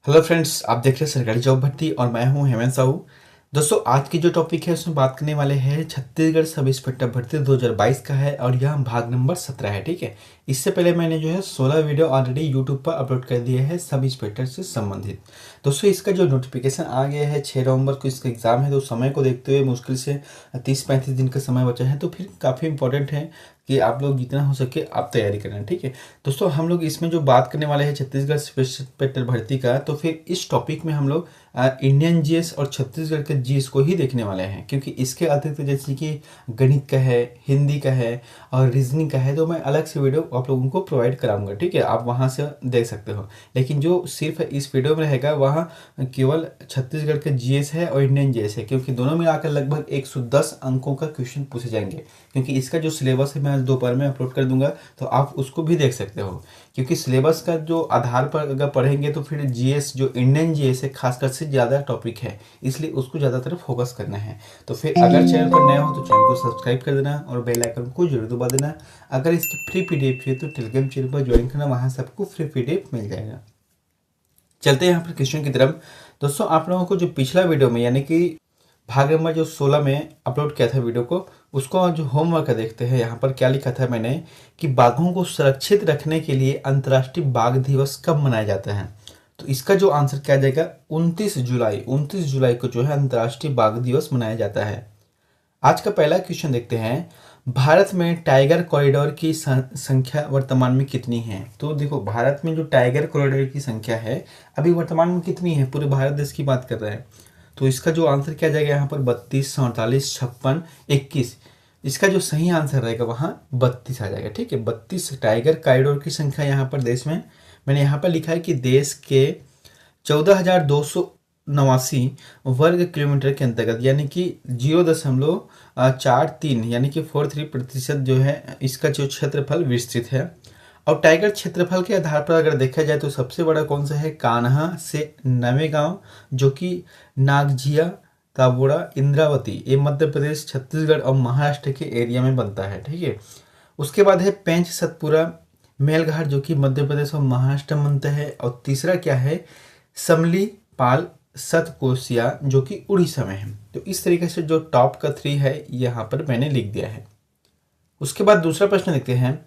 Hello friends, आप देख रहे हैं सरकारी जॉब भर्ती और मैं हूं हेमंत साहू। दोस्तों, आज की जो टॉपिक है उसमें बात करने वाले हैं छत्तीसगढ़ सब इंस्पेक्टर भर्ती 2022 का है और यह भाग नंबर 17 है। ठीक है, इससे पहले मैंने जो है 16 वीडियो ऑलरेडी यूट्यूब पर अपलोड कर दिए हैं सब इंस्पेक्टर से संबंधित। दोस्तों, इसका जो नोटिफिकेशन आ गया है 6 नवंबर को इसका एग्ज़ाम है, तो समय को देखते हुए मुश्किल से 30-35 दिन का समय बचा है, तो फिर काफ़ी इंपॉर्टेंट है कि आप लोग जितना हो सके आप तैयारी करें। ठीक है दोस्तों, हम लोग इसमें जो बात करने वाले हैं छत्तीसगढ़ स्पेशल इंस्पेक्टर भर्ती का, तो फिर इस टॉपिक में हम लोग इंडियन जीएस और छत्तीसगढ़ के जीएस को ही देखने वाले हैं, क्योंकि इसके अतिरिक्त जैसे कि गणित का है, हिंदी का है और रीजनिंग का है, तो मैं अलग से वीडियो आप लोगों को प्रोवाइड कराऊंगा। ठीक है, आप वहाँ से देख सकते हो, लेकिन जो सिर्फ इस वीडियो में रहेगा वहाँ केवल छत्तीसगढ़ के जीएस है और इंडियन जीएस है, क्योंकि दोनों मिलाकर लगभग 110 अंकों का क्वेश्चन पूछे जाएंगे। क्योंकि इसका जो सिलेबस है मैं आज दोपहर में अपलोड कर दूंगा, तो आप उसको भी देख सकते हो। क्योंकि सिलेबस का जो आधार पर अगर पढ़ेंगे तो फिर जीएस जो इंडियन जीएस है खासकर से ज़्यादा टॉपिक है, इसलिए उसको ज़्यादातर फोकस करना है। तो फिर अगर चैनल पर नया हो तो चैनल को सब्सक्राइब कर देना और बेल आइकन को जरूर दबा देना। अगर इसकी फ्री पीडीएफ चाहिए तो टेलीग्राम चैनल पर ज्वाइन करना, वहाँ से आपको फ्री पीडीएफ मिल जाएगा। चलते हैं यहाँ पर क्वेश्चन की तरफ। दोस्तों, आप लोगों को जो पिछला वीडियो में यानी कि भाग नंबर जो 16 में अपलोड किया था वीडियो को, उसको जो होमवर्क देखते हैं। यहाँ पर क्या लिखा था मैंने कि बाघों को सुरक्षित रखने के लिए अंतर्राष्ट्रीय बाघ दिवस कब मनाया जाता है। तो इसका जो आंसर क्या जाएगा, 29 जुलाई को जो है अंतर्राष्ट्रीय बाघ दिवस मनाया जाता है। आज का पहला क्वेश्चन देखते हैं, भारत में टाइगर कॉरिडोर की संख्या वर्तमान में कितनी है। तो देखो, भारत में जो टाइगर कॉरिडोर की संख्या है अभी वर्तमान में कितनी है, पूरे भारत देश की बात कर रहे हैं। तो इसका जो आंसर क्या जाएगा यहाँ पर 32, 47, 56, 21। इसका जो सही आंसर रहेगा वहाँ 32 आ जाएगा। ठीक है, 32 टाइगर कॉरिडोर की संख्या यहाँ पर देश में, मैंने यहाँ पर लिखा है कि देश के 14,289 वर्ग किलोमीटर के अंतर्गत, यानी कि 0.43 यानी कि 43% जो है इसका जो क्षेत्रफल विस्तृत है। और टाइगर क्षेत्रफल के आधार पर अगर देखा जाए तो सबसे बड़ा कौन सा है, कान्हा से नवेगांव, जो कि नागझिया, काबोड़ा, इंद्रावती, ये मध्य प्रदेश, छत्तीसगढ़ और महाराष्ट्र के एरिया में बनता है। ठीक है, उसके बाद है पेंच सतपुरा मेलघाट, जो कि मध्य प्रदेश और महाराष्ट्र में बनता है। और तीसरा क्या है, समली पाल सतकोसिया, जो कि उड़ीसा में है। तो इस तरीके से जो टॉप का 3 है यहाँ पर मैंने लिख दिया है। उसके बाद दूसरा प्रश्न देखते हैं,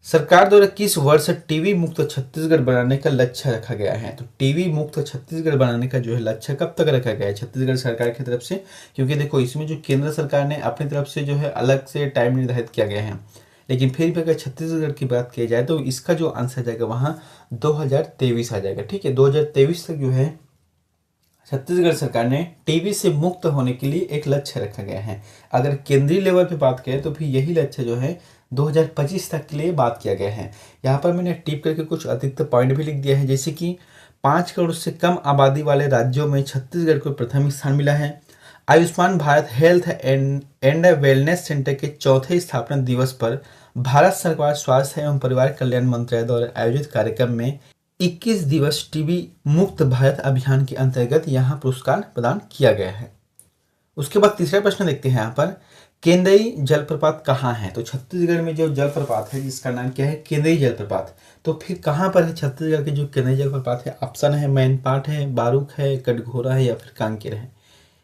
सरकार द्वारा किस वर्ष टीबी मुक्त छत्तीसगढ़ बनाने का लक्ष्य रखा गया है। तो टीबी मुक्त छत्तीसगढ़ बनाने का जो है लक्ष्य कब तक रखा गया है छत्तीसगढ़ सरकार की तरफ से, क्योंकि देखो इसमें जो केंद्र सरकार ने अपनी तरफ से जो है अलग से टाइम निर्धारित किया गया है, लेकिन फिर भी अगर छत्तीसगढ़ की बात की जाए तो इसका जो आंसर जाएगा वहाँ 2023 आ जाएगा। ठीक है, 2023 तक जो है छत्तीसगढ़ सरकार ने टीबी से मुक्त होने के लिए एक लक्ष्य रखा गया है। अगर केंद्रीय लेवल पे बात करें तो फिर यही लक्ष्य जो है 2025 तक के लिए बात किया गया है। यहाँ पर मैंने टिप करके कुछ अतिरिक्त पॉइंट भी लिख दिया है, जैसे कि 5 करोड़ से कम आबादी वाले राज्यों में छत्तीसगढ़ को प्रथम स्थान मिला है। Ayushman Bharat health and wellness centre के चौथे स्थापना दिवस पर भारत सरकार स्वास्थ्य एवं परिवार कल्याण मंत्रालय द्वारा आयोजित कार्यक्रम में 21 दिवस टीबी मुक्त भारत अभियान के अंतर्गत यहाँ पुरस्कार प्रदान किया गया है। उसके बाद तीसरा प्रश्न देखते हैं, यहाँ पर केंद्रीय जलप्रपात कहाँ है। तो छत्तीसगढ़ में जो जलप्रपात है जिसका नाम क्या है, केंद्रीय जलप्रपात। तो फिर कहाँ पर है छत्तीसगढ़ के जो केंद्रीय जलप्रपात है, ऑप्शन है मैनपाट है, बारूक है, कटघोरा है या फिर कांकेर है।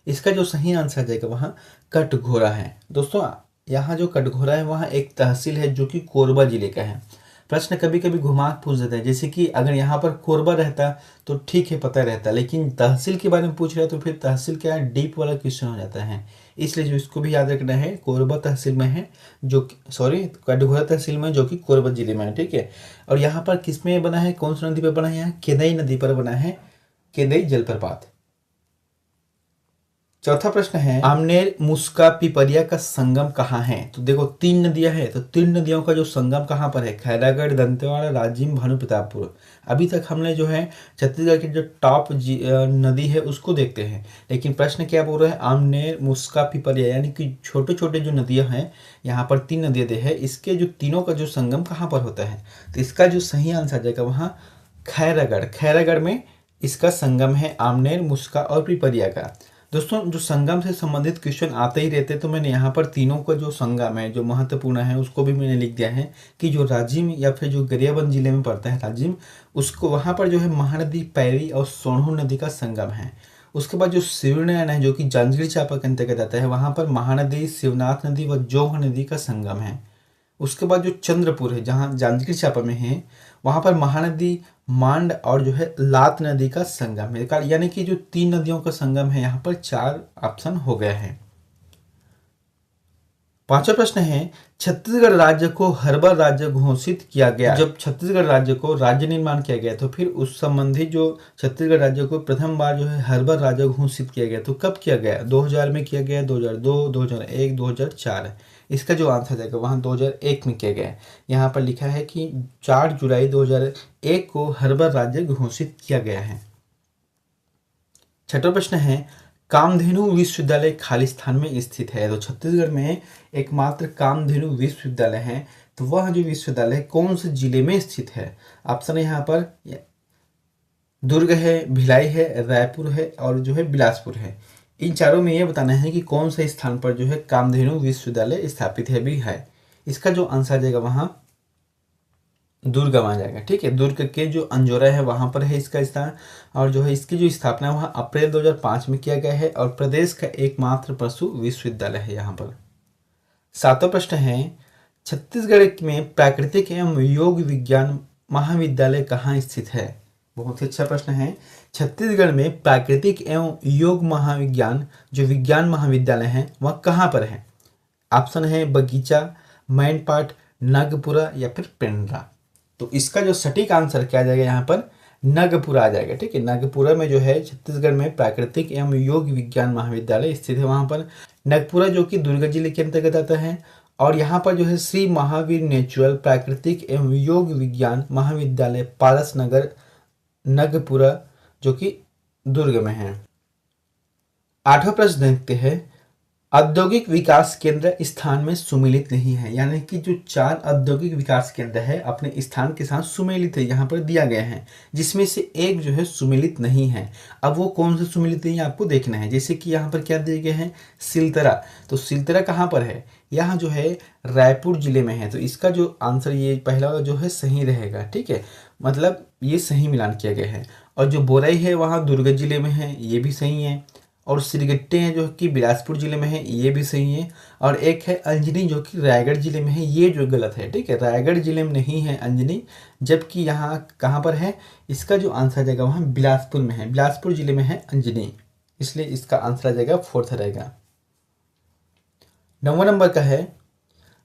इसका जो सही आंसर जाएगा वहाँ कटघोरा है। दोस्तों, यहाँ जो कटघोरा है वहाँ एक तहसील है जो कि कोरबा जिले का है। प्रश्न कभी कभी घुमा पूछ देते हैं, जैसे कि अगर यहाँ पर कोरबा रहता तो ठीक है, पता रहता, लेकिन तहसील के बारे में पूछ रहे हैं तो फिर तहसील क्या है, डीप वाला क्वेश्चन हो जाता है। इसलिए जो इसको भी याद रखना है, कोरबा तहसील में है, कटघोरा तहसील में, जो कि कोरबा जिले में है। ठीक है, और यहाँ पर किस में बना है, कौन सी नदी पर बना है, यहाँ केदई नदी पर बना है केदई जलप्रपात। चौथा प्रश्न है, आमनेर मुस्का पिपरिया का संगम कहाँ है। तो देखो 3 नदियां हैं, तो 3 नदियों का जो संगम कहाँ पर है, खैरागढ़, दंतेवाड़ा, राजिम, भानुप्रतापपुर। अभी तक हमने जो है छत्तीसगढ़ की जो टॉप नदी है उसको देखते हैं, लेकिन प्रश्न क्या बोल रहा है, आमनेर मुस्का पिपरिया, यानी कि छोटे छोटे जो नदियां हैं, यहाँ पर 3 नदियां दे है, इसके जो तीनों का जो संगम कहाँ पर होता है। तो इसका जो सही आंसर जाएगा वहाँ खैरागढ़ में इसका संगम है, आमनेर, मुस्का और पिपरिया का। दोस्तों जो संगम से संबंधित क्वेश्चन आते ही रहते हैं, तो मैंने यहाँ पर तीनों का जो संगम है जो महत्वपूर्ण है उसको भी मैंने लिख दिया है कि जो राजिम या फिर जो गरियाबंद जिले में पड़ता है राजिम, उसको वहाँ पर जो है महानदी पैरी और सोनहु नदी का संगम है। उसके बाद जो शिवनयन है जो कि जांजगीर चांपा के अंतर्गत आता है, वहाँ पर महानदी, शिवनाथ नदी व जोह नदी का संगम है। उसके बाद जो चंद्रपुर है जहाँ जांजगीर चांपा में है, वहाँ पर महानदी, मांड और जो है लात नदी का संगम है। यानी कि जो 3 नदियों का संगम है, यहाँ पर 4 ऑप्शन हो गया है। 5वां प्रश्न है, छत्तीसगढ़ राज्य को हर्बल राज्य घोषित किया गया। जब छत्तीसगढ़ राज्य को राज्य निर्माण किया गया तो फिर उस संबंधी जो छत्तीसगढ़ राज्य को प्रथम बार जो है हर्बल राज्य घोषित किया गया, तो कब किया गया? 2000 में किया गया, 2002, 2001, 2004। इसका जो आंसर जाएगा वहाँ 2001 में किया गया। यहाँ पर लिखा है कि 4 जुलाई 2001 को हर्बल राज्य घोषित किया गया है। 6वां प्रश्न है, कामधेनु विश्वविद्यालय खालिस्तान में स्थित है। तो छत्तीसगढ़ में एकमात्र कामधेनु विश्वविद्यालय है, तो वह जो विश्वविद्यालय कौन से जिले में स्थित है? ऑप्शन है यहाँ पर दुर्ग है, भिलाई है, रायपुर है और जो है बिलासपुर है। इन चारों में ये बताना है कि कौन से स्थान पर जो है कामधेनु विश्वविद्यालय स्थापित है भी है। इसका जो आंसर जाएगा वहाँ दुर्ग आ जाएगा। ठीक है, दुर्ग के जो अंजोरा है वहाँ पर है इसका स्थान, और जो है इसकी जो स्थापना वहाँ अप्रैल 2005 में किया गया है, और प्रदेश का एकमात्र पशु विश्वविद्यालय है यहाँ पर। 7वां प्रश्न है, छत्तीसगढ़ में प्राकृतिक एवं योग विज्ञान महाविद्यालय कहाँ स्थित है? बहुत ही अच्छा प्रश्न है। छत्तीसगढ़ में प्राकृतिक एवं योग महाविज्ञान जो विज्ञान महाविद्यालय है वह कहाँ पर है? ऑप्शन है बगीचा, मैनपाट, नागपुरा या फिर पेंड्रा। तो इसका जो सटीक आंसर क्या आ जाएगा यहाँ पर? नागपुरा आ जाएगा। ठीक है, नागपुरा में जो है छत्तीसगढ़ में प्राकृतिक एवं योग विज्ञान महाविद्यालय स्थित है वहाँ पर। नागपुरा जो कि दुर्ग जिले के अंतर्गत आता है, और यहाँ पर जो है श्री महावीर नेचुरल प्राकृतिक एवं योग विज्ञान महाविद्यालय पारस नगर नागपुरा जो कि दुर्ग में है। 8वां प्रश्न देखते हैं, औद्योगिक विकास केंद्र स्थान में सुमेलित नहीं है। यानी कि जो 4 औद्योगिक विकास केंद्र है अपने स्थान के साथ सुमेलित है, यहाँ पर दिया गया है, जिसमें से एक जो है सुमेलित नहीं है। अब वो कौन से सुमेलित है आपको देखना है। जैसे कि यहाँ पर क्या दिए गए हैं? सिलतरा। तो सिलतरा कहाँ पर है? यहाँ जो है रायपुर जिले में है। तो इसका जो आंसर ये पहला वाला जो है सही रहेगा। ठीक है, मतलब ये सही मिलान किया गया है। और जो बोरई है वहाँ दुर्ग जिले में है, ये भी सही है। और सिरगट्टे हैं जो कि बिलासपुर जिले में है, ये भी सही है। और एक है अंजनी जो कि रायगढ़ जिले में है, ये जो गलत है। ठीक है, रायगढ़ जिले में नहीं है अंजनी, जबकि यहाँ कहाँ पर है? इसका जो आंसर जाएगा वहाँ बिलासपुर में है, बिलासपुर जिले में है अंजनी, इसलिए इसका आंसर आ जाएगा 4th रहेगा। 9वां नंबर का है,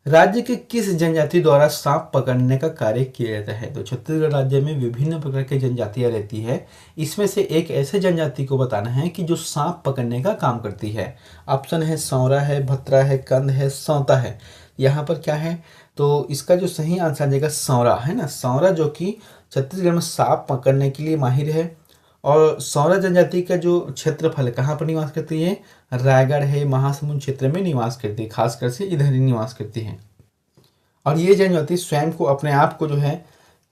राज्य के किस जनजाति द्वारा सांप पकड़ने का कार्य किया जाता है? तो छत्तीसगढ़ राज्य में विभिन्न प्रकार की जनजातियां रहती है, इसमें से एक ऐसे जनजाति को बताना है कि जो सांप पकड़ने का काम करती है। ऑप्शन है सौरा है, भत्रा है, कंद है, सौता है। यहाँ पर क्या है? तो इसका जो सही आंसर देगा सौरा है ना, सौरा जो कि छत्तीसगढ़ में सांप पकड़ने के लिए माहिर है। और सौरा जनजाति का जो क्षेत्रफल कहाँ पर निवास करती है? रायगढ़ है, महासमुंद क्षेत्र में निवास करती है, खासकर से इधर ही निवास करती है। और ये जनजाति स्वयं को अपने आप को जो है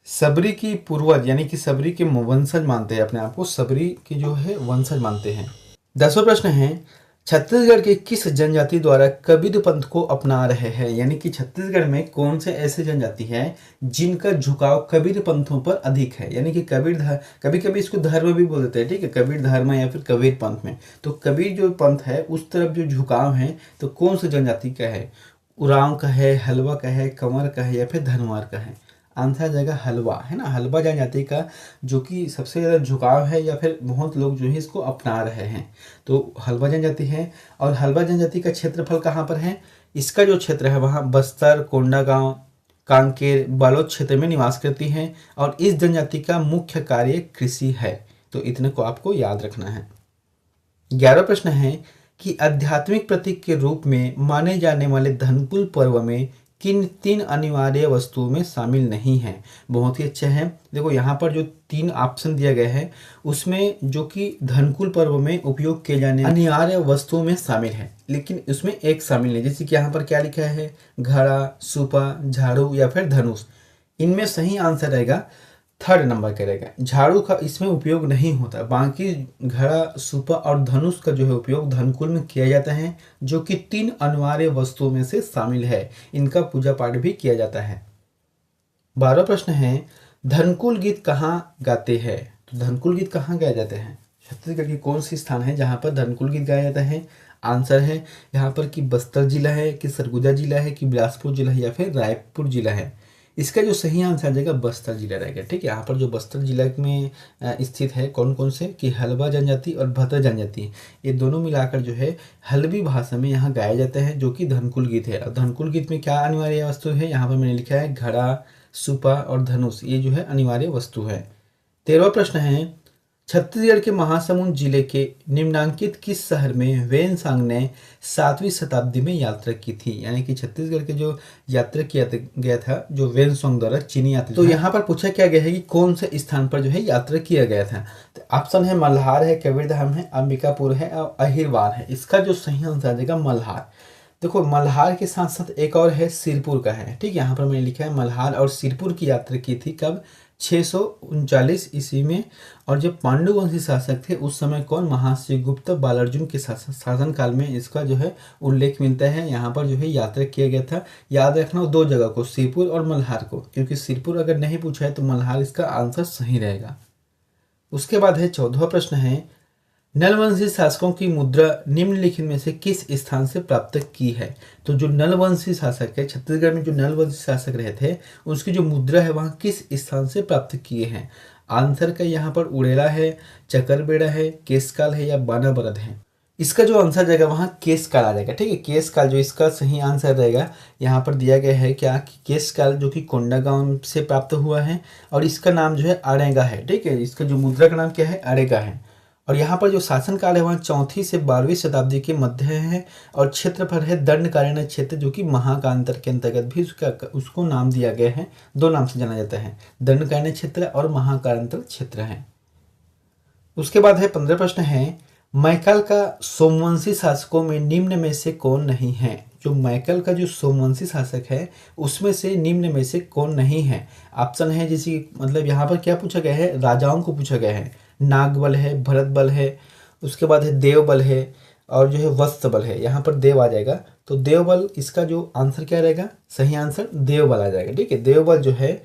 सबरी की पूर्वज यानी कि सबरी के वंशज मानते हैं, अपने आप को सबरी की जो है वंशज मानते हैं। 10वां प्रश्न है, छत्तीसगढ़ के किस जनजाति द्वारा कबीर पंथ को अपना रहे हैं? यानी कि छत्तीसगढ़ में कौन से ऐसे जनजाति हैं जिनका झुकाव कबीर पंथों पर अधिक है? यानी कि कभी कभी इसको धर्म भी बोल देते हैं। ठीक है, कबीर धर्म या फिर कबीर पंथ में, तो कबीर जो पंथ है उस तरफ जो झुकाव है, तो कौन सी जनजाति का है? उरांव का है, हलवा का है, कंवर का है या फिर धनवार का है? आंसर आ जाएगा हलवा है ना, हलवा जनजाति का जो कि सबसे ज़्यादा झुकाव है, या फिर बहुत लोग जो है इसको अपना रहे हैं, तो हलवा जनजाति है। और हलवा जनजाति का क्षेत्रफल कहाँ पर है? इसका जो क्षेत्र है वहाँ बस्तर, कोंडागांव, कांकेर, बालोद क्षेत्र में निवास करती हैं, और इस जनजाति का मुख्य कार्य कृषि है। तो इतने को आपको याद रखना है। 11वां प्रश्न है कि आध्यात्मिक प्रतीक के रूप में माने जाने वाले धनकुल पर्व में किन 3 अनिवार्य वस्तुओं में शामिल नहीं है? बहुत ही अच्छे हैं। देखो यहाँ पर जो 3 ऑप्शन दिया गया है उसमें जो कि धनकुल पर्व में उपयोग किए जाने अनिवार्य वस्तुओं में शामिल है, लेकिन उसमें एक शामिल नहीं। जैसे कि यहाँ पर क्या लिखा है? घड़ा, सुपा, झाड़ू या फिर धनुष। इनमें सही आंसर रहेगा थर्ड नंबर करेगा। झाड़ू का इसमें उपयोग नहीं होता। बाकी घड़ा, सुपा और धनुष का जो है उपयोग धनकुल में किया जाता है, जो कि 3 अनिवार्य वस्तुओं में से शामिल है। इनका पूजा पाठ भी किया जाता है। 12वां प्रश्न है, धनकुल गीत कहाँ गाते हैं? तो धनकुल गीत कहाँ गाए जाते हैं? छत्तीसगढ़ की कौन सी स्थान है जहाँ पर धनकुल गीत गाया जाता है? आंसर है यहाँ पर कि बस्तर जिला है, कि सरगुजा जिला है, कि बिलासपुर जिला है, या फिर रायपुर जिला है। इसका जो सही आंसर आ जाएगा बस्तर जिला रहेगा। ठीक है, यहाँ पर जो बस्तर जिला में स्थित है कौन कौन से, कि हल्बा जनजाति और भद्र जनजाति, ये दोनों मिलाकर जो है हल्बी भाषा में यहाँ गाया जाता है, जो कि धनकुल गीत है। और धनकुल गीत में क्या अनिवार्य वस्तु है? यहाँ पर मैंने लिखा है घड़ा, सुपा और धनुष, ये जो है अनिवार्य वस्तु है। 13वां प्रश्न है, छत्तीसगढ़ के महासमुंद जिले के निम्नांकित किस शहर में वेनसांग ने 7वीं शताब्दी में यात्रा की थी? यानी कि छत्तीसगढ़ के जो यात्रा किया गया था जो वेनसांग द्वारा चीनी यात्री, तो यहाँ पर पूछा क्या गया है कि कौन से स्थान पर जो है यात्रा किया गया था? तो ऑप्शन है मल्हार है, कबीरधाम है, अंबिकापुर है और अहिरवार है। इसका जो सही आंसर आ जाएगा मल्हार। देखो मल्हार के साथ साथ एक और है सिरपुर का है। ठीक है, यहाँ पर मैंने लिखा है मल्हार और सिरपुर की यात्रा की थी कब? 639 ईस्वी में। और जब पांडुवंशी शासक थे उस समय कौन? महाश्रीगुप्त बालार्जुन के शासन काल में इसका जो है उल्लेख मिलता है। यहाँ पर जो है यात्रा किया गया था। याद रखना 2 जगह को, सिरपुर और मल्हार को, क्योंकि सिरपुर अगर नहीं पूछा है तो मल्हार इसका आंसर सही रहेगा। उसके बाद है 14वां प्रश्न है, नलवंशी शासकों की मुद्रा निम्नलिखित में से किस स्थान से प्राप्त की है? तो जो नलवंशी शासक है, छत्तीसगढ़ में जो नलवंशी शासक रहे थे, उसकी जो मुद्रा है वहाँ किस स्थान से प्राप्त किए हैं? आंसर का यहाँ पर उड़ेला है, चकरबेड़ा है, केशकाल है या बानाबरद है। इसका जो आंसर जाएगा वहाँ केशकाल आ जाएगा। ठीक है, केशकाल जो इसका सही आंसर रहेगा। यहाँ पर दिया गया है क्या कि केशकाल जो कि कोंडागांव से प्राप्त हुआ है और इसका नाम जो है अड़ेगा है। ठीक है, इसका जो मुद्रा का नाम क्या है? अड़ेगा है। और यहाँ पर जो शासनकाल है वहाँ 4वीं से 12वीं शताब्दी के मध्य है। और क्षेत्रफल है दंडकारण्य क्षेत्र, जो कि महाकांतर के अंतर्गत भी उसको नाम दिया गया है। 2 नाम से जाना जाता है, दंडकारण्य क्षेत्र और महाकांतर क्षेत्र है। उसके बाद है 15 प्रश्न है, मैकल का सोमवंशी शासकों में निम्न में से कौन नहीं है? जो मैकल का जो सोमवंशी शासक है उसमें से निम्न में से कौन नहीं है? ऑप्शन है जैसे मतलब यहाँ पर क्या पूछा गया है? राजाओं को पूछा गया है। नागबल है, भरत बल है, उसके बाद है देवबल है और जो है वत्स बल है। यहाँ पर देव आ जाएगा, तो देवबल इसका जो आंसर क्या रहेगा? सही आंसर देवबल आ जाएगा। ठीक है, देवबल जो है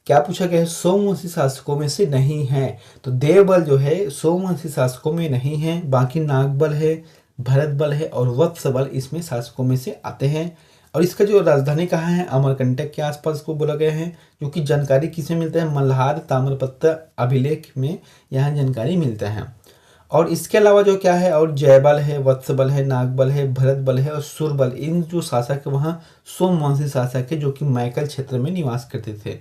क्या पूछा गया है? सोमवंशी शासकों में से नहीं है। तो देवबल जो है सोमवंशी शासकों में नहीं है। बाकी नागबल है, भरत बल है और वत्स बल इसमें शासकों में से आते हैं। और इसका जो राजधानी कहाँ है? अमरकंटक के आसपास को बोला गया है। जो कि जानकारी किसमें मिलता है? मल्हार ताम्रपत्र अभिलेख में यहाँ जानकारी मिलता है। और इसके अलावा जो क्या है, और जयबल है, वत्सबल है, नागबल है, भरत बल है और सुरबल, इन जो शासक है वहाँ सोमवंशी शासक है जो कि मैकल क्षेत्र में निवास करते थे।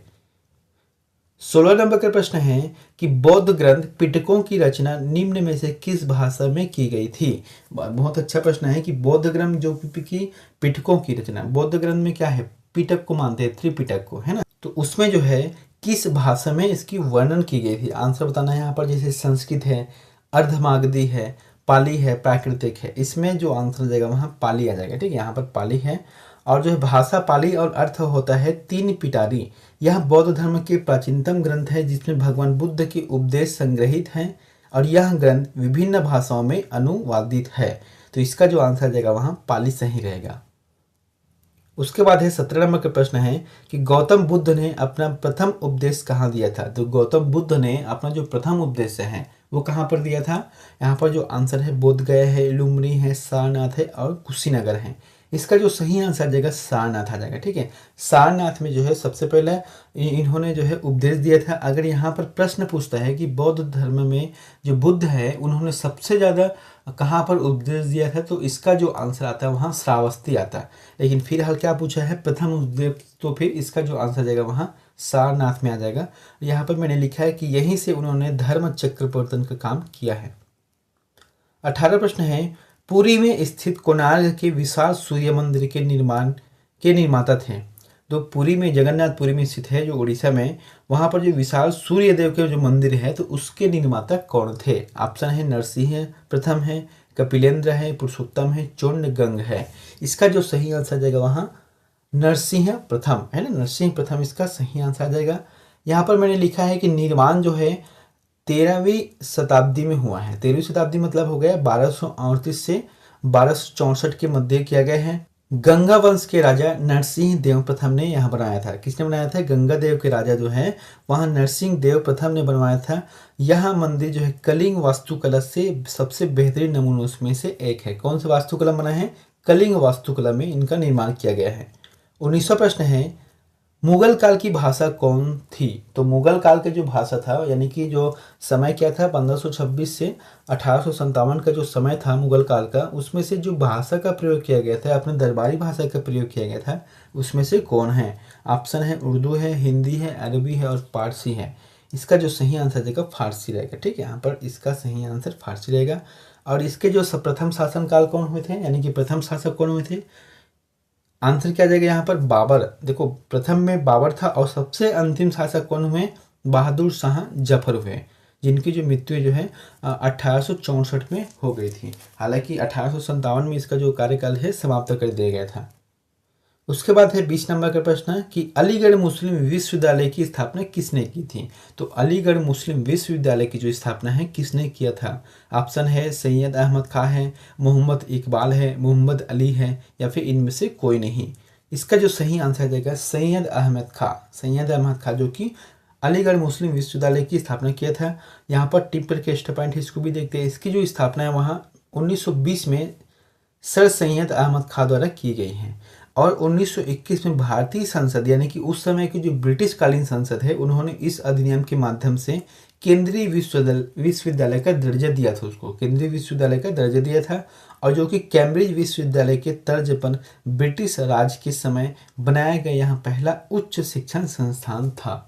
16 नंबर का प्रश्न है कि बौद्ध ग्रंथ पिटकों की रचना निम्न में से किस भाषा में की गई थी? बहुत अच्छा प्रश्न है कि बौद्ध ग्रंथ जो कि पिटकों की रचना, बौद्ध ग्रंथ में क्या है? पिटक को मानते हैं, त्रिपिटक को, है ना। तो उसमें जो है किस भाषा में इसकी वर्णन की गई थी? आंसर बताना है यहाँ पर। जैसे संस्कृत है, अर्धमागधी है, पाली है, प्राकृतिक है। इसमें जो आंसर जाएगा वहाँ पाली आ जाएगा। ठीक है, यहाँ पर पाली है। और जो है भाषा पाली और अर्थ होता है 3 पिटारी। यह बौद्ध धर्म के प्राचीनतम ग्रंथ है जिसमें भगवान बुद्ध के उपदेश संग्रहित हैं और यह ग्रंथ विभिन्न भाषाओं में अनुवादित है। तो इसका जो आंसर जाएगा वहाँ पाली सही रहेगा। उसके बाद है 17 नंबर का प्रश्न है कि गौतम बुद्ध ने अपना प्रथम उपदेश कहाँ दिया था? तो गौतम बुद्ध ने अपना जो प्रथम उपदेश है वो कहाँ पर दिया था? यहाँ पर जो आंसर है बोध गया है, लुम्बिनी है, सारनाथ है और कुशीनगर है। इसका जो सही आंसर आ जाएगा सारनाथ आ जाएगा। ठीक है, सारनाथ में जो है सबसे पहले इन्होंने जो है उपदेश दिया था। अगर यहाँ पर प्रश्न पूछता है कि बौद्ध धर्म में जो बुद्ध है उन्होंने सबसे ज़्यादा कहाँ पर उपदेश दिया था, तो इसका जो आंसर आता है वहाँ श्रावस्ती आता है। लेकिन फिलहाल क्या पूछा है? प्रथम उपदेश, तो फिर इसका जो आंसर जाएगा वहाँ सारनाथ में आ जाएगा। यहाँ पर मैंने लिखा है कि यहीं से उन्होंने धर्म चक्र प्रवर्तन का काम किया है। 18 प्रश्न है, पुरी में स्थित कोणार्क के विशाल सूर्य मंदिर के निर्माता थे। तो पुरी में, जगन्नाथपुरी में स्थित है जो उड़ीसा में, वहाँ पर जो विशाल सूर्य देव के जो मंदिर है तो उसके निर्माता कौन थे? ऑप्शन है नरसिंह प्रथम है, कपिलेंद्र है, पुरुषोत्तम है, चोंडगंग है। इसका जो सही आंसर जाएगा वहाँ नरसिंह प्रथम है ना, नरसिंह प्रथम इसका सही आंसर आ जाएगा। यहाँ पर मैंने लिखा है कि निर्माण जो है 13वीं शताब्दी में हुआ है। 13वीं शताब्दी मतलब हो गया 1238 से 1264 के मध्य किया गया है। गंगा वंश के राजा नरसिंह देव प्रथम ने यहाँ बनाया था। किसने बनाया था? गंगा देव के राजा जो है वहाँ नरसिंह देव प्रथम ने बनवाया था। यह मंदिर जो है कलिंग वास्तुकला से सबसे बेहतरीन नमूनों में से एक है। कौन सा वास्तुकला बना है? कलिंग वास्तुकला में इनका निर्माण किया गया है। 19वां प्रश्न है, मुगल काल की भाषा कौन थी? तो मुगल काल का जो भाषा था, यानी कि जो समय क्या था 1526 से 1857 का जो समय था मुगल काल का, उसमें से जो भाषा का प्रयोग किया गया था, अपने दरबारी भाषा का प्रयोग किया गया था, उसमें से कौन है? ऑप्शन है उर्दू है, हिंदी है, अरबी है और फारसी है। इसका जो सही आंसर रहेगा फारसी रहेगा। ठीक है, यहाँ पर इसका सही आंसर फारसी रहेगा। और इसके जो प्रथम शासनकाल कौन हुए थे, यानी कि प्रथम शासक कौन हुए थे? आंसर क्या जाएगा यहाँ पर? बाबर। देखो, प्रथम में बाबर था और सबसे अंतिम शासक कौन हुए? बहादुर शाह जफर हुए, जिनकी जो मृत्यु जो है 1864 में हो गई थी। हालांकि 1857 में इसका जो कार्यकाल है समाप्त कर दिया गया था। उसके बाद है 20 नंबर का प्रश्न कि अलीगढ़ मुस्लिम विश्वविद्यालय की स्थापना किसने की थी? तो अलीगढ़ मुस्लिम विश्वविद्यालय की जो स्थापना है किसने किया था? ऑप्शन है सैयद अहमद खां है, मोहम्मद इकबाल है, मोहम्मद अली है या फिर इनमें से कोई नहीं। इसका जो सही आंसर जाएगा सैयद अहमद खां। सैयद अहमद खां जो कि अलीगढ़ मुस्लिम विश्वविद्यालय की स्थापना किया था। यहाँ पर टिप पर के एक्स्ट्रा पॉइंट इसको भी देखते हैं। इसकी जो स्थापना है वहाँ 1920 में सर सैयद अहमद खां द्वारा की गई है। और 1921 में भारतीय संसद, यानी कि उस समय की जो ब्रिटिश कालीन संसद है, उन्होंने इस अधिनियम के माध्यम से केंद्रीय विश्वविद्यालय का दर्जा दिया था। उसको केंद्रीय विश्वविद्यालय का दर्जा दिया था, और जो कि कैम्ब्रिज विश्वविद्यालय के तर्ज पर ब्रिटिश राज के समय बनाया गया यहाँ पहला उच्च शिक्षण संस्थान था।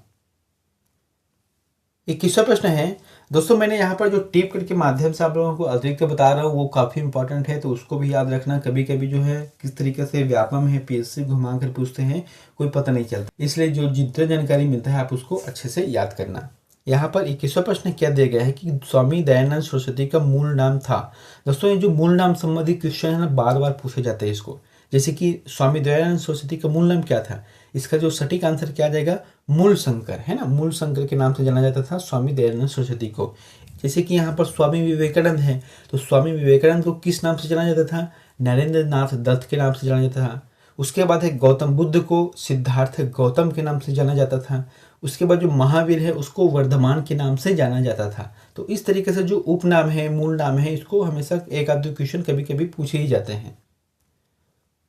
21वां प्रश्न है, दोस्तों मैंने यहाँ पर जो टिप के माध्यम से आप लोगों को अतिरिक्त बता रहा हूँ वो काफ़ी इंपॉर्टेंट है, तो उसको भी याद रखना। कभी कभी जो है किस तरीके से व्यापम है, पीएससी घुमा कर पूछते हैं, कोई पता नहीं चलता, इसलिए जो जितना जानकारी मिलता है आप उसको अच्छे से याद करना। यहाँ पर 21वां प्रश्न क्या दिया गया है कि स्वामी दयानंद सरस्वती का मूल नाम था। दोस्तों ये जो मूल नाम संबंधी क्वेश्चन है ना, बार बार पूछे जाते हैं इसको। जैसे कि स्वामी दयानंद सरस्वती का मूल नाम क्या था, इसका जो सटीक आंसर क्या जाएगा? मूल शंकर, है ना। मूल शंकर के नाम से जाना जाता था स्वामी दयानंद सरस्वती को। जैसे कि यहाँ पर स्वामी विवेकानंद है, तो स्वामी विवेकानंद को किस नाम से जाना जाता था? नरेंद्र नाथ दत्त के नाम से जाना जाता था। उसके बाद है गौतम बुद्ध को सिद्धार्थ गौतम के नाम से जाना जाता था। उसके बाद जो महावीर है उसको वर्धमान के नाम से जाना जाता था। तो इस तरीके से जो उपनाम है, मूल नाम है, इसको हमेशा एक आध दो क्वेश्चन कभी कभी पूछे ही जाते हैं।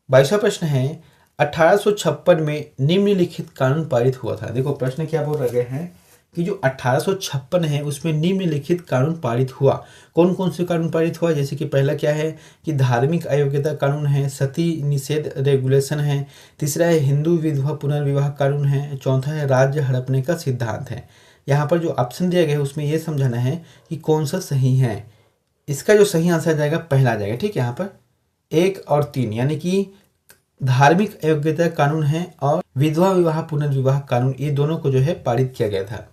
22वां प्रश्न है, 1856 में निम्नलिखित कानून पारित हुआ था। देखो प्रश्न क्या बोल रहे हैं कि जो 1856 है उसमें निम्नलिखित कानून पारित हुआ। कौन कौन से कानून पारित हुआ? जैसे कि पहला क्या है कि धार्मिक अयोग्यता कानून है, सती निषेध रेगुलेशन है, तीसरा है हिंदू विधवा पुनर्विवाह कानून है, चौथा है राज्य हड़पने का सिद्धांत है। यहाँ पर जो ऑप्शन दिया गया है उसमें यह समझाना है कि कौन सा सही है। इसका जो सही आंसर जाएगा पहला आ जाएगा। ठीक है, यहाँ पर 1 और 3, यानी कि धार्मिक अयोग्यता कानून है और विधवा विवाह पुनर्विवाह कानून, ये दोनों को जो है पारित किया गया था।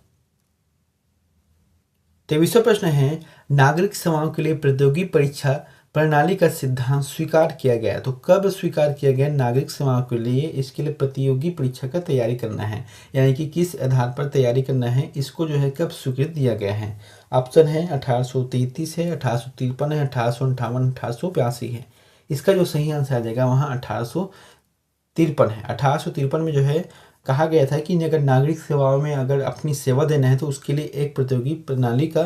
23वां प्रश्न है, नागरिक सेवाओं के लिए प्रतियोगी परीक्षा प्रणाली का सिद्धांत स्वीकार किया गया। तो कब स्वीकार किया गया नागरिक सेवाओं के लिए? इसके लिए प्रतियोगी परीक्षा का तैयारी करना है, यानी कि किस आधार पर तैयारी करना है, इसको जो है कब स्वीकृत दिया गया है? ऑप्शन है 1833 है, 1853 है, 1858, 1882 है। इसका जो सही आंसर आ जाएगा वहाँ 1853 है। 1853 में जो है कहा गया था कि अगर नागरिक सेवाओं में अगर अपनी सेवा देना है तो उसके लिए एक प्रतियोगी प्रणाली का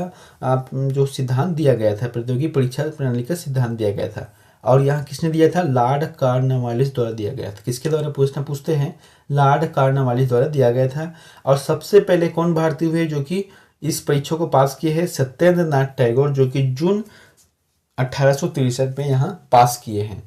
जो सिद्धांत दिया गया था, प्रतियोगी परीक्षा प्रणाली का सिद्धांत दिया गया था। और यहाँ किसने दिया था? लॉर्ड कॉर्नवालिस द्वारा दिया गया था। किसके द्वारा पूछते हैं? लॉर्ड कॉर्नवालिस द्वारा दिया गया था। और सबसे पहले कौन भारतीय हुए जो कि इस परीक्षा को पास किए हैं? सत्येंद्र नाथ टैगोर, जो कि जून 1863 में यहाँ पास किए हैं।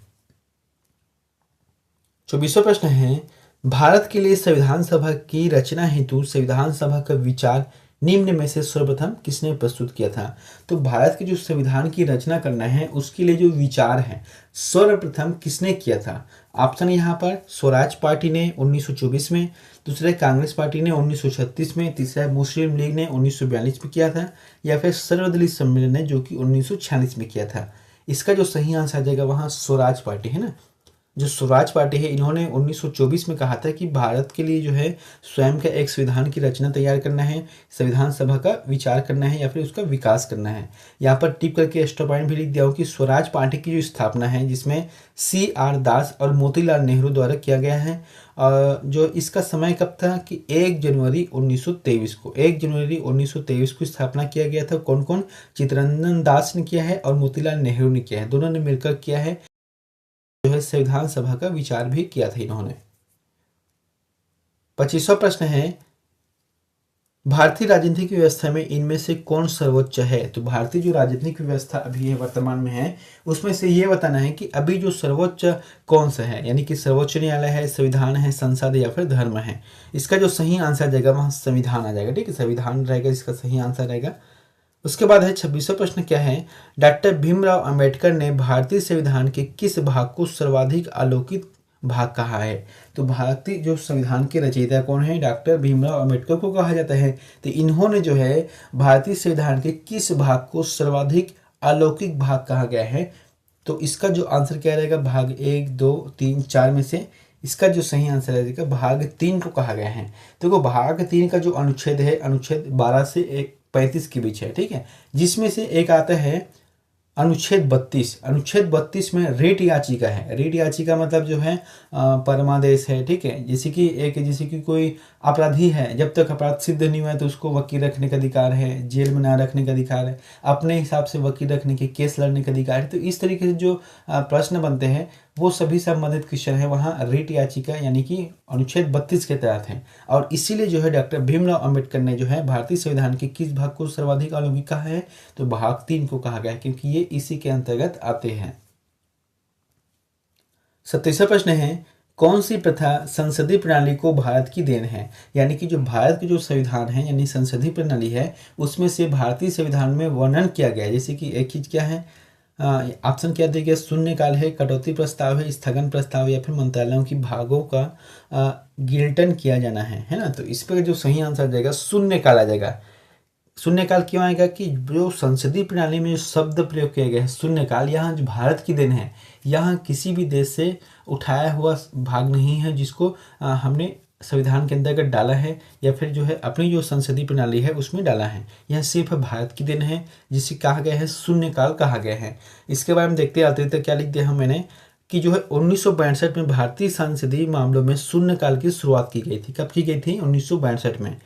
24वां प्रश्न है, भारत के लिए संविधान सभा की रचना हेतु संविधान सभा का विचार निम्न में से सर्वप्रथम किसने प्रस्तुत किया था? तो भारत के जो संविधान की रचना करना है उसके लिए जो विचार है सर्वप्रथम किसने किया था? ऑप्शन यहाँ पर स्वराज पार्टी ने 1924 में, दूसरा कांग्रेस पार्टी ने 1936 में, तीसरा मुस्लिम लीग ने 1942 में किया था, या फिर सर्वदलीय सम्मेलन ने जो कि 1946 में किया था। इसका जो सही आंसर आ जाएगा वहाँ स्वराज पार्टी, है ना। जो स्वराज पार्टी है, इन्होंने 1924 में कहा था कि भारत के लिए जो है स्वयं का एक संविधान की रचना तैयार करना है, संविधान सभा का विचार करना है या फिर उसका विकास करना है। यहाँ पर टिक करके एक्स्ट्रा पॉइंट भी लिख दिया हूँ कि स्वराज पार्टी की जो स्थापना है, जिसमें CR दास और मोतीलाल नेहरू द्वारा किया गया है, जो इसका समय कब था कि 1 जनवरी 1923 को, 1 जनवरी 1923 को स्थापना किया गया था। कौन कौन? चित्तरंजन दास ने किया है और मोतीलाल नेहरू ने किया है, दोनों ने मिलकर किया है। जो है संविधान सभा का विचार भी किया था इन्होंने। 25वां प्रश्न है, भारतीय राजनीतिक व्यवस्था में इनमें से कौन सर्वोच्च है? तो भारतीय जो राजनीतिक व्यवस्था अभी है वर्तमान में है, उसमें से ये बताना है कि अभी जो सर्वोच्च कौन सा है, यानी कि सर्वोच्च न्यायालय है, संविधान है, संसद या फिर धर्म है। इसका जो सही आंसर जाएगा वहाँ संविधान आ जाएगा। ठीक है, संविधान रहेगा इसका सही आंसर रहेगा। उसके बाद है 26वां प्रश्न क्या है, डॉक्टर भीमराव अंबेडकर ने भारतीय संविधान के किस भाग को सर्वाधिक अलौकिक भाग कहा है? तो भारतीय जो संविधान के रचयिता कौन है? डॉक्टर भीमराव अंबेडकर को कहा जाता है। तो इन्होंने जो है भारतीय संविधान के किस भाग को सर्वाधिक अलौकिक भाग कहा गया है? तो इसका जो आंसर क्या रहेगा, भाग 1, 2, 3, 4 में से इसका जो सही आंसर रहेगा भाग 3 को कहा गया है। देखो भाग 3 का जो अनुच्छेद है, अनुच्छेद 12 से 35 के बीच है। ठीक है, जिसमें से एक आता है अनुच्छेद 32। अनुच्छेद 32 में रेट याचिका है। रेट याचिका मतलब जो है परमादेश है। ठीक है, जैसे कि कोई अपराधी है, जब तक अपराध सिद्ध नहीं हुआ है तो उसको वकील रखने का अधिकार है, जेल में ना रखने का अधिकार है, अपने हिसाब से वकील रखने के, केस लड़ने का अधिकार है। तो इस तरीके से जो प्रश्न बनते हैं वो सभी संबंधित क्वेश्चन है वहाँ रेट याचिका यानी कि अनुच्छेद 32 के तहत है। और इसीलिए जो है डॉक्टर भीमराव अंबेडकर ने जो है भारतीय संविधान के किस भाग को सर्वाधिक अलौकिक कहा है? तो भाग 3 को कहा गया है, क्योंकि ये इसी के अंतर्गत आते हैं। 27वां प्रश्न है, कौन सी प्रथा संसदीय प्रणाली को भारत की देन है? यानी कि जो भारत के जो संविधान है यानी संसदीय प्रणाली है, उसमें से भारतीय संविधान में वर्णन किया गया है। जैसे कि एक चीज क्या है, ऑप्शन क्या दिया गया, शून्यकाल है, कटौती प्रस्ताव है, स्थगन प्रस्ताव या फिर मंत्रालयों की भागों का गिल्टन किया जाना है ना। तो इस पर जो सही आंसर जाएगा शून्यकाल आ जाएगा। शून्यकाल क्यों आएगा कि जो संसदीय प्रणाली में जो शब्द प्रयोग किया गया है शून्यकाल, यहाँ जो भारत की देन है, यहाँ किसी भी देश से उठाया हुआ भाग नहीं है जिसको हमने संविधान के अंतर्गत डाला है या फिर जो है अपनी जो संसदीय प्रणाली है उसमें डाला है। यह सिर्फ भारत की देन है जिसे कहा गया है शून्यकाल कहा गया है। इसके बारे में देखते आते तो क्या लिख दिया मैंने कि जो है 1962 में भारतीय संसदीय मामलों में शून्यकाल की शुरुआत की गई थी। कब की गई थी? 1962 में।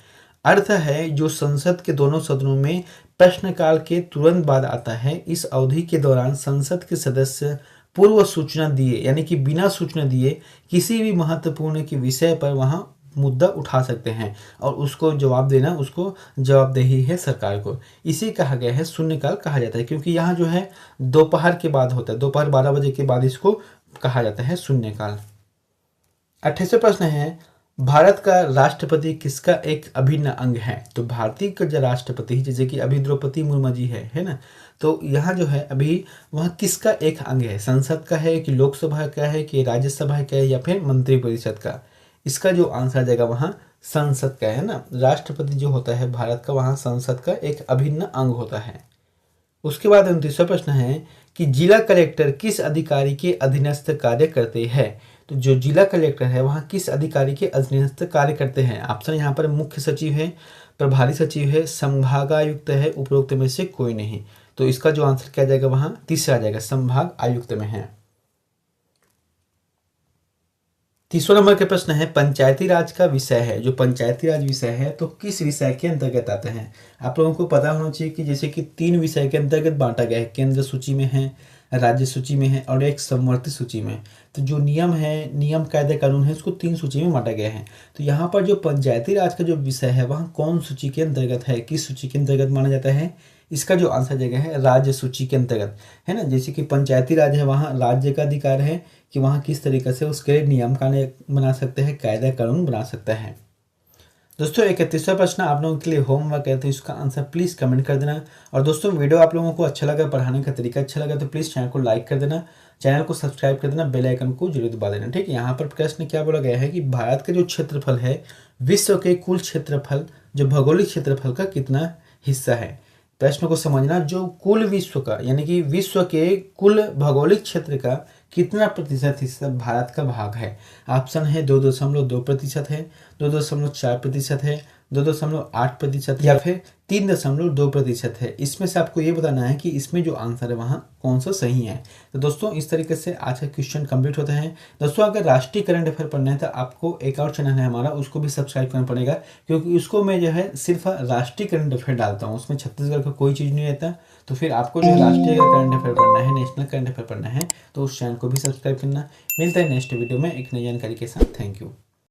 अर्थ है जो संसद के दोनों सदनों में प्रश्नकाल के तुरंत बाद आता है। इस अवधि के दौरान संसद के सदस्य पूर्व सूचना दिए यानी कि बिना सूचना दिए किसी भी महत्वपूर्ण के विषय पर वहां मुद्दा उठा सकते हैं और उसको जवाब देना, उसको जवाबदेही है सरकार को। इसे कहा गया है शून्यकाल कहा जाता है, क्योंकि यहाँ जो है दोपहर के बाद होता है, दोपहर 12 बजे के बाद इसको कहा जाता है शून्यकाल। 28वां प्रश्न है, भारत का राष्ट्रपति किसका एक अभिन्न अंग है? तो भारतीय का जो राष्ट्रपति जैसे कि अभी द्रौपदी मुर्मू जी है ना, तो यहाँ जो है अभी वह किसका एक अंग है? संसद का है कि लोकसभा का है कि राज्यसभा का है या फिर मंत्रिपरिषद का? इसका जो आंसर जाएगा वहाँ संसद का है ना। राष्ट्रपति जो होता है भारत का, वहाँ संसद का एक अभिन्न अंग होता है। उसके बाद 29वां प्रश्न है कि जिला कलेक्टर किस अधिकारी के अधीनस्थ कार्य करते हैं? तो जो जिला कलेक्टर है वहाँ किस अधिकारी के अधीनस्थ कार्य करते हैं? ऑप्शन यहाँ पर मुख्य सचिव है, प्रभारी सचिव है, संभागायुक्त है, उपरोक्त में से कोई नहीं। तो इसका जो आंसर क्या जाएगा वहाँ तीसरा जाएगा, संभाग आयुक्त में है। 30वां नंबर के प्रश्न है पंचायती राज का विषय है। जो पंचायती राज विषय है तो किस विषय के अंतर्गत आता है? आप लोगों को पता होना चाहिए कि जैसे कि 3 विषय के अंतर्गत बांटा गया है, केंद्र सूची में है, राज्य सूची में है और एक समवर्ती सूची में। तो जो नियम है, नियम कायदे कानून है, उसको 3 सूची में बांटा गया है। तो यहाँ पर जो पंचायती राज का जो विषय है वहाँ कौन सूची के अंतर्गत है, किस सूची के अंतर्गत माना जाता है? इसका जो आंसर जगह है राज्य सूची के अंतर्गत है ना। जैसे कि पंचायती राज है, वहाँ राज्य का अधिकार है कि वहाँ किस तरीके से उसके नियम कानून बना सकते हैं, कायदा कानून बना सकता है। दोस्तों 31वां प्रश्न आप लोगों के लिए होमवर्क है, तो इसका आंसर प्लीज़ कमेंट कर देना। और दोस्तों वीडियो आप लोगों को अच्छा लगा, पढ़ाने का तरीका अच्छा लगा तो प्लीज़ चैनल को लाइक कर देना, चैनल को सब्सक्राइब कर देना, बेल आइकन को जरूर दबा देना। ठीक है, यहाँ पर प्रश्न क्या बोला गया है कि भारत का जो क्षेत्रफल है विश्व के कुल क्षेत्रफल, जो भौगोलिक क्षेत्रफल का कितना हिस्सा है? प्रश्न को समझना, जो कुल विश्व का यानी कि विश्व के कुल भौगोलिक क्षेत्र का कितना प्रतिशत हिस्सा भारत का भाग है? ऑप्शन है 2.2% है, 2.4% है, 2.8% या फिर 3.2% है। इसमें से आपको ये बताना है कि इसमें जो आंसर है वहाँ कौन सा सही है। तो दोस्तों इस तरीके से आज का क्वेश्चन कंप्लीट होता है। दोस्तों अगर राष्ट्रीय करंट अफेयर पढ़ना है तो आपको एक और चैनल है हमारा, उसको भी सब्सक्राइब करना पड़ेगा, क्योंकि उसको मैं जो है सिर्फ राष्ट्रीय करंट अफेयर डालता हूँ, उसमें छत्तीसगढ़ का कोई चीज़ नहीं रहता। तो फिर आपको जो है राष्ट्रीय करंट अफेयर पढ़ना है, नेशनल करंट अफेयर पढ़ना है, तो उस चैनल को भी सब्सक्राइब करना। मिलता है नेक्स्ट वीडियो में एक नई जानकारी के साथ। Thank you.